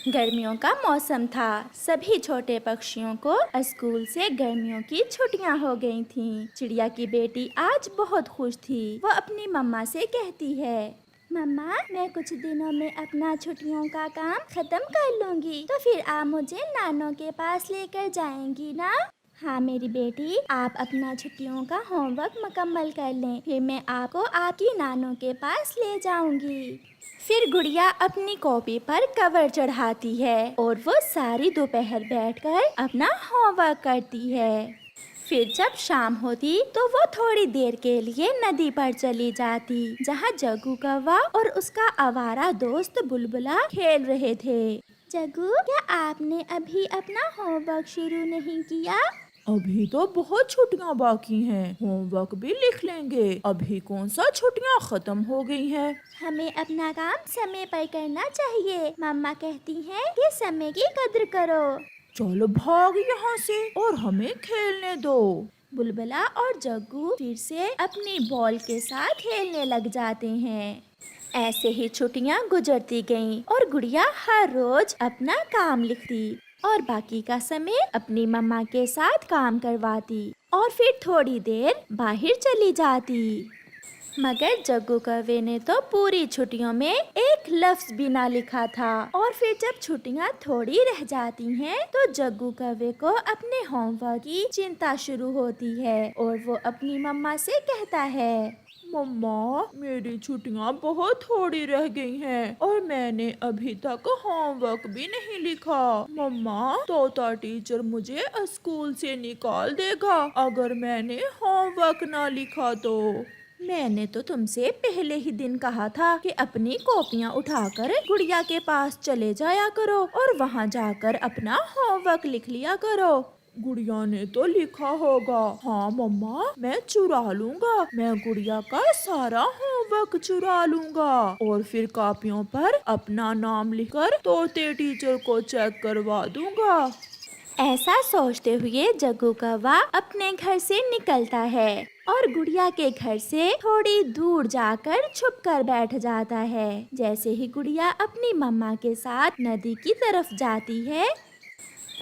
गर्मियों का मौसम था। सभी छोटे पक्षियों को स्कूल से गर्मियों की छुट्टियां हो गई थीं। चिड़िया की बेटी आज बहुत खुश थी। वो अपनी मम्मा से कहती है, मम्मा, मैं कुछ दिनों में अपना छुट्टियों का काम खत्म कर लूंगी, तो फिर आप मुझे नानों के पास लेकर जाएंगी ना? हाँ मेरी बेटी, आप अपना छुट्टियों का होमवर्क मुकम्मल कर लें, फिर मैं आपको आपकी नानों के पास ले जाऊंगी। फिर गुड़िया अपनी कॉपी पर कवर चढ़ाती है और वो सारी दोपहर बैठकर अपना होमवर्क करती है। फिर जब शाम होती तो वो थोड़ी देर के लिए नदी पर चली जाती, जहाँ जग्गू कौवा और उसका आवारा दोस्त बुलबुला खेल रहे थे। जग्गू, क्या आपने अभी अपना होमवर्क शुरू नहीं किया? अभी तो बहुत छुट्टियां बाकी हैं, होमवर्क भी लिख लेंगे। अभी कौन सा छुट्टियां खत्म हो गई हैं। हमें अपना काम समय पर करना चाहिए। मम्मा कहती हैं कि समय की कद्र करो। चलो भाग यहाँ से और हमें खेलने दो। बुलबुला और जग्गू फिर से अपनी बॉल के साथ खेलने लग जाते हैं। ऐसे ही छुट्टियां गुजरती गईं और गुड़िया हर रोज अपना काम लिखती और बाकी का समय अपनी मम्मा के साथ काम करवाती और फिर थोड़ी देर बाहर चली जाती। मगर जग्गू कौवे ने तो पूरी छुट्टियों में एक लफ्ज भी ना लिखा था। और फिर जब छुट्टियां थोड़ी रह जाती हैं, तो जग्गू कौवे को अपने होमवर्क की चिंता शुरू होती है और वो अपनी मम्मा से कहता है, मम्मा, मेरी छुट्टियां बहुत थोड़ी रह गई हैं और मैंने अभी तक होमवर्क भी नहीं लिखा। मम्मा, तोता टीचर मुझे स्कूल से निकाल देगा अगर मैंने होमवर्क ना लिखा तो। मैंने तो तुमसे पहले ही दिन कहा था कि अपनी कॉपियाँ उठाकर गुड़िया के पास चले जाया करो और वहाँ जाकर अपना होमवर्क लिख लिया करो। गुड़िया ने तो लिखा होगा। हाँ मम्मा, मैं चुरा लूंगा। मैं गुड़िया का सारा होमवर्क चुरा लूंगा और फिर कॉपियों पर अपना नाम लिखकर तोते टीचर को चेक करवा दूंगा। ऐसा सोचते हुए जग्गू कौवा अपने घर से निकलता है और गुड़िया के घर से थोड़ी दूर जाकर छुप कर बैठ जाता है। जैसे ही गुड़िया अपनी मम्मा के साथ नदी की तरफ जाती है,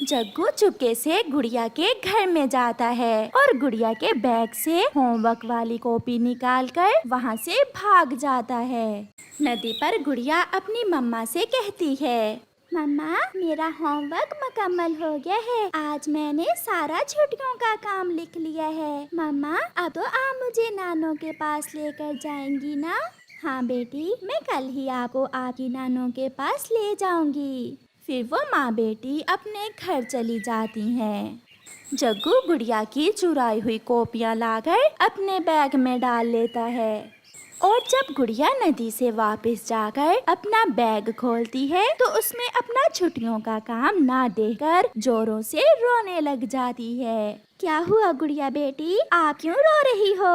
जग्गू चुपके से गुड़िया के घर में जाता है और गुड़िया के बैग से होमवर्क वाली कॉपी निकालकर वहाँ से भाग जाता है। नदी पर गुड़िया अपनी मम्मा से कहती है, मम्मा, मेरा होमवर्क मुकम्मल हो गया है। आज मैंने सारा छुट्टियों का काम लिख लिया है। मम्मा, अब तो आप मुझे नानों के पास लेकर जाएंगी ना? हाँ बेटी, मैं कल ही आपको आपकी नानों के पास ले जाऊंगी। फिर वो माँ बेटी अपने घर चली जाती हैं। जग्गू गुड़िया की चुराई हुई कॉपियाँ लाकर अपने बैग में डाल लेता है और जब गुड़िया नदी से वापस जाकर अपना बैग खोलती है तो उसमें अपना छुट्टियों का काम ना देखकर जोरों से रोने लग जाती है। क्या हुआ गुड़िया बेटी, आप क्यों रो रही हो?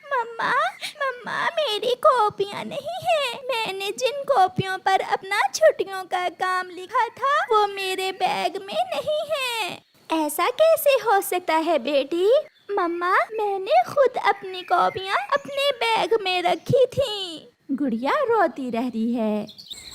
मम्मा, मम्मा, मेरी कॉपियाँ नहीं है। मैंने जिन कॉपियों पर अपना छुट्टियों का काम लिखा था वो मेरे बैग में नहीं है। ऐसा कैसे हो सकता है बेटी? मम्मा, मैंने खुद अपनी कॉपियाँ अपने बैग में रखी थी। गुड़िया रोती रहती है।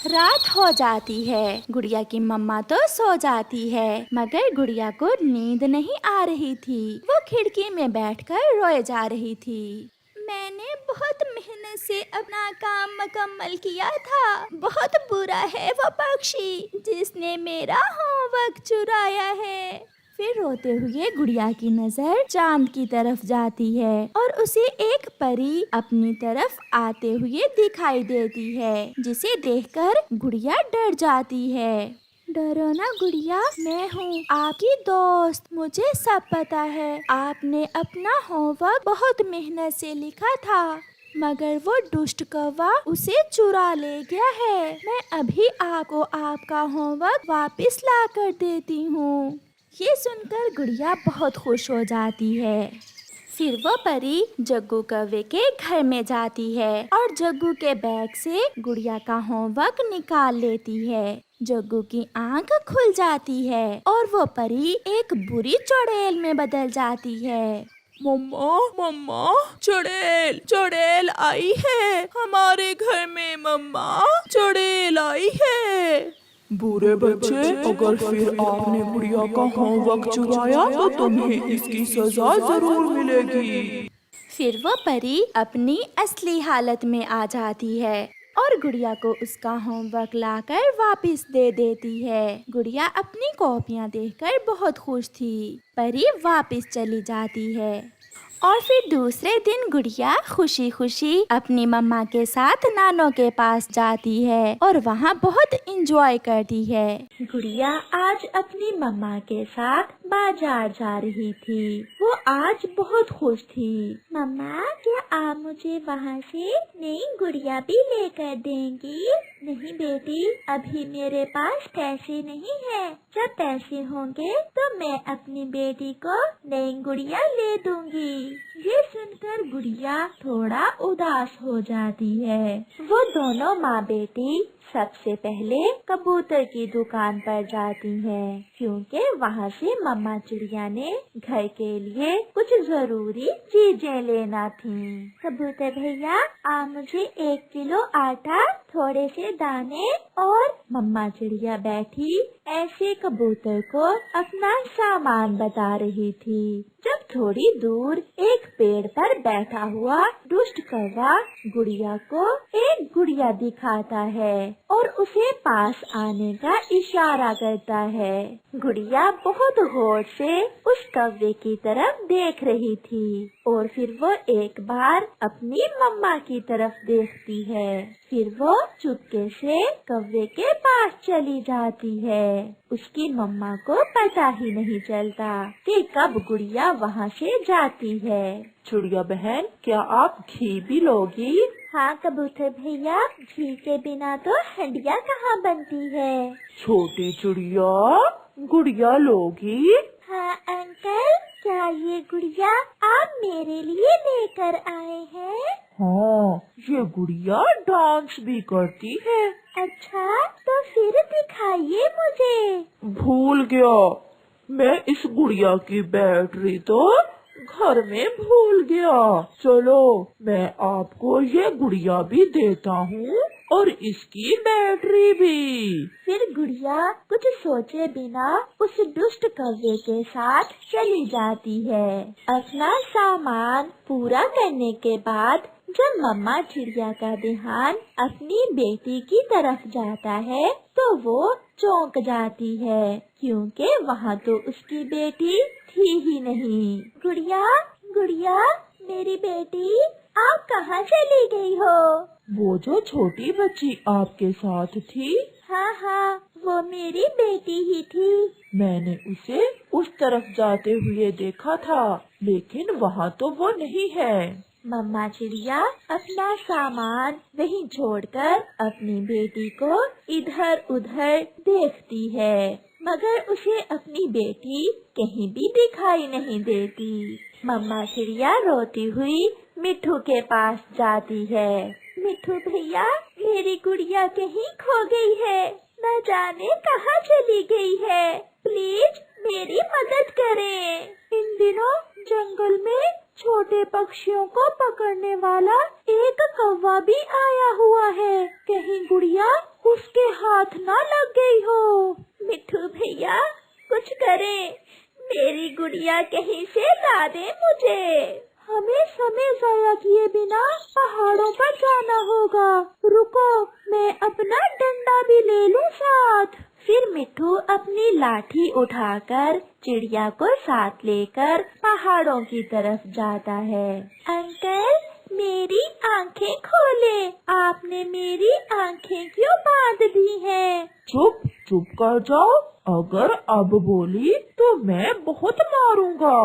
रात हो जाती है। गुड़िया की मम्मा तो सो जाती है, मगर गुड़िया को नींद नहीं आ रही थी। वो खिड़की में बैठकर रोए जा रही थी। मैंने बहुत मेहनत से अपना काम मुकम्मल किया था। बहुत बुरा है वो पक्षी जिसने मेरा होमवर्क चुराया है। फिर रोते हुए गुड़िया की नजर चांद की तरफ जाती है और उसे एक परी अपनी तरफ आते हुए दिखाई देती है, जिसे देखकर गुड़िया डर जाती है। डरो ना गुड़िया, मैं हूँ आपकी दोस्त। मुझे सब पता है। आपने अपना होमवर्क बहुत मेहनत से लिखा था, मगर वो दुष्ट कौवा उसे चुरा ले गया है। मैं अभी आपको आपका होमवर्क वापस ला कर देती हूँ। ये सुनकर गुड़िया बहुत खुश हो जाती है। फिर वो परी जग्गू कौवे के घर में जाती है और जग्गू के बैग से गुड़िया का होमवर्क निकाल लेती है। जग्गू की आंख खुल जाती है और वो परी एक बुरी चुड़ैल में बदल जाती है। मम्मा, मम्मा, चुड़ैल, चुड़ैल आई है हमारे घर में। मम्मा, चुड़ैल आई है। बुरे बच्चे, अगर फिर आपने गुड़िया का होमवर्क चुराया तो तुम्हें इसकी सजा जरूर मिलेगी। फिर वो परी अपनी असली हालत में आ जाती है और गुड़िया को उसका होमवर्क लाकर वापस दे देती है। गुड़िया अपनी कॉपियाँ देखकर बहुत खुश थी। परी वापस चली जाती है और फिर दूसरे दिन गुड़िया खुशी खुशी अपनी मम्मा के साथ नानों के पास जाती है और वहाँ बहुत एंजॉय करती है। गुड़िया आज अपनी मम्मा के साथ बाजार जा रही थी। वो आज बहुत खुश थी। मम्मा, क्या आप मुझे वहाँ से नई गुड़िया भी लेकर देंगी? नहीं बेटी, अभी मेरे पास पैसे नहीं है। जब पैसे होंगे तो मैं अपनी बेटी को नई गुड़िया ले दूंगी। ये सुनकर गुड़िया थोड़ा उदास हो जाती है। वो दोनों माँ बेटी सबसे पहले कबूतर की दुकान पर जाती हैं, क्योंकि वहाँ से मम्मा चिड़िया ने घर के लिए कुछ जरूरी चीजें लेना थी। कबूतर भैया, आप मुझे 1 किलो आटा, थोड़े से दाने और मम्मा चिड़िया बैठी ऐसे कबूतर को अपना सामान बता रही थी। जब थोड़ी दूर एक पेड़ पर बैठा हुआ दुष्ट कौवा गुड़िया को एक गुड़िया दिखाता है और उसे पास आने का इशारा करता है। गुड़िया बहुत गौर से उस कौवे की तरफ देख रही थी और फिर वो एक बार अपनी मम्मा की तरफ देखती है। फिर वो चुपके से कौवे के पास चली जाती है। उसकी मम्मा को पता ही नहीं चलता कि कब गुड़िया वहाँ से जाती है। चिड़िया बहन, क्या आप घी भी लोगी? हाँ कबूतर भैया, घी के बिना तो हंडिया कहाँ बनती है। छोटी चिड़िया, गुड़िया लोगी? हाँ अंकल, क्या ये गुड़िया आप मेरे लिए लेकर आए हैं? हाँ, ये गुड़िया डांस भी करती है। अच्छा, तो फिर दिखाइए मुझे। भूल गया, मैं इस गुड़िया की बैटरी तो घर में भूल गया। चलो, मैं आपको ये गुड़िया भी देता हूँ और इसकी बैटरी भी। फिर गुड़िया कुछ सोचे बिना उस दुष्ट कौवे के साथ चली जाती है। अपना सामान पूरा करने के बाद जब मम्मा चिड़िया का ध्यान अपनी बेटी की तरफ जाता है तो वो चौंक जाती है, क्योंकि वहाँ तो उसकी बेटी थी ही नहीं। गुड़िया, गुड़िया, मेरी बेटी, आप कहाँ चली गई हो? वो जो छोटी बच्ची आपके साथ थी? हाँ हाँ, वो मेरी बेटी ही थी। मैंने उसे उस तरफ जाते हुए देखा था, लेकिन वहाँ तो वो नहीं है। मम्मा चिड़िया अपना सामान वहीं छोड़कर अपनी बेटी को इधर उधर देखती है, मगर उसे अपनी बेटी कहीं भी दिखाई नहीं देती। मम्मा चिड़िया रोती हुई मिट्ठू के पास जाती है। मिट्ठू भैया, मेरी गुड़िया कहीं खो गई है, न जाने कहाँ चली गई है, प्लीज मेरी मदद करें। इन दिनों जंगल में छोटे पक्षियों को पकड़ने वाला एक कौवा भी आया हुआ है, कहीं गुड़िया उसके हाथ ना लग गई हो। मिट्ठू भैया, कुछ करें, मेरी गुड़िया कहीं से ला दे मुझे। हमें समय जाया किए बिना पहाड़ों पर जाना होगा। रुको, मैं अपना डंडा भी ले लूं साथ। फिर मिट्ठू अपनी लाठी उठाकर चिड़िया को साथ लेकर पहाड़ों की तरफ जाता है। अंकल, मेरी आंखें खोले, आपने मेरी आंखें क्यों बांध दी हैं? चुप चुप कर जाओ, अगर अब बोली तो मैं बहुत मारूंगा।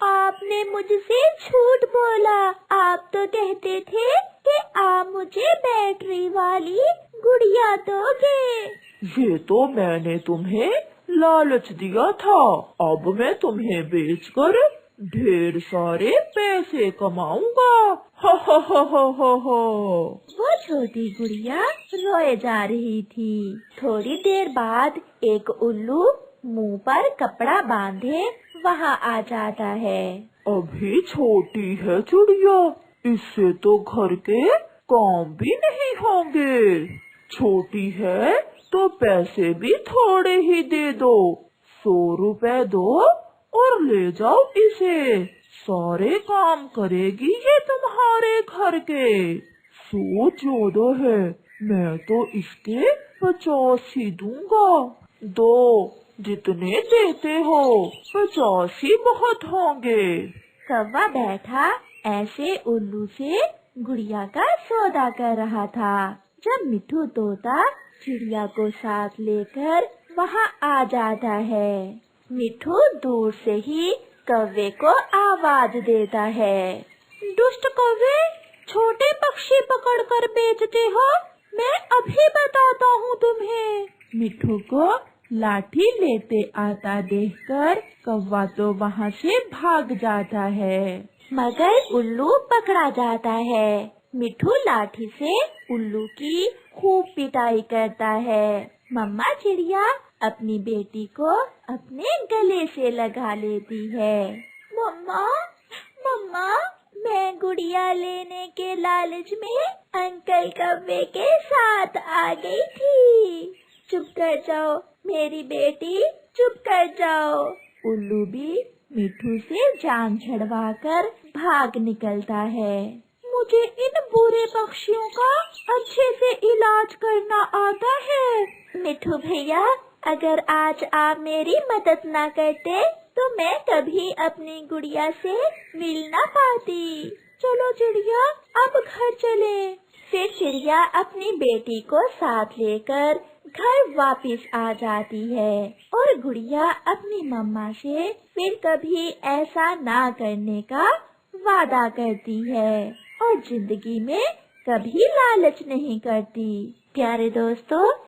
आपने मुझसे झूठ बोला, आप तो कहते थे कि आप मुझे बैटरी वाली गुड़िया दोगे। ये तो मैंने तुम्हें लालच दिया था, अब मैं तुम्हें बेचकर ढेर सारे पैसे कमाऊंगा। हा हा हा हा हा हा। वो छोटी गुड़िया रोए जा रही थी। थोड़ी देर बाद एक उल्लू मुंह पर कपड़ा बांधे वहाँ आ जाता है। अभी छोटी है चिड़िया, इससे तो घर के काम भी नहीं होंगे। छोटी है तो पैसे भी थोड़े ही दे दो। 100 रुपए दो और ले जाओ इसे। सारे काम करेगी ये तुम्हारे घर के। 100 ज्यादा है, मैं तो इसके 50 ही दूंगा। दो, जितने देते हो 50 ही बहुत होंगे। कौवा बैठा ऐसे उल्लू से गुड़िया का सौदा कर रहा था। जब मिट्ठू तोता चिड़िया को साथ लेकर वहाँ आ जाता है, मिट्ठू दूर से ही कौवे को आवाज देता है। दुष्ट कौवे, छोटे पक्षी पकड़कर बेचते हो, मैं अभी बताता हूँ तुम्हें। मिट्ठू को लाठी लेते आता देखकर कौवा तो वहाँ से भाग जाता है, मगर उल्लू पकड़ा जाता है। मिट्ठू लाठी से उल्लू की खूब पिटाई करता है। मम्मा चिड़िया अपनी बेटी को अपने गले से लगा लेती है। मम्मा, मम्मा, मैं गुड़िया लेने के लालच में अंकल कौवे के साथ आ गई थी। चुप कर जाओ मेरी बेटी, चुप कर जाओ। उल्लू भी मिट्ठू से जान छुड़वाकर भाग निकलता है। मुझे इन बुरे पक्षियों का अच्छे से इलाज करना आता है। मिट्ठू भैया, अगर आज आप मेरी मदद ना करते तो मैं कभी अपनी गुड़िया से मिल ना पाती। चलो चिड़िया, अब घर चले। फिर चिड़िया अपनी बेटी को साथ लेकर घर वापस आ जाती है और गुड़िया अपनी मम्मा से फिर कभी ऐसा ना करने का वादा करती है और जिंदगी में कभी लालच नहीं करती। प्यारे दोस्तों,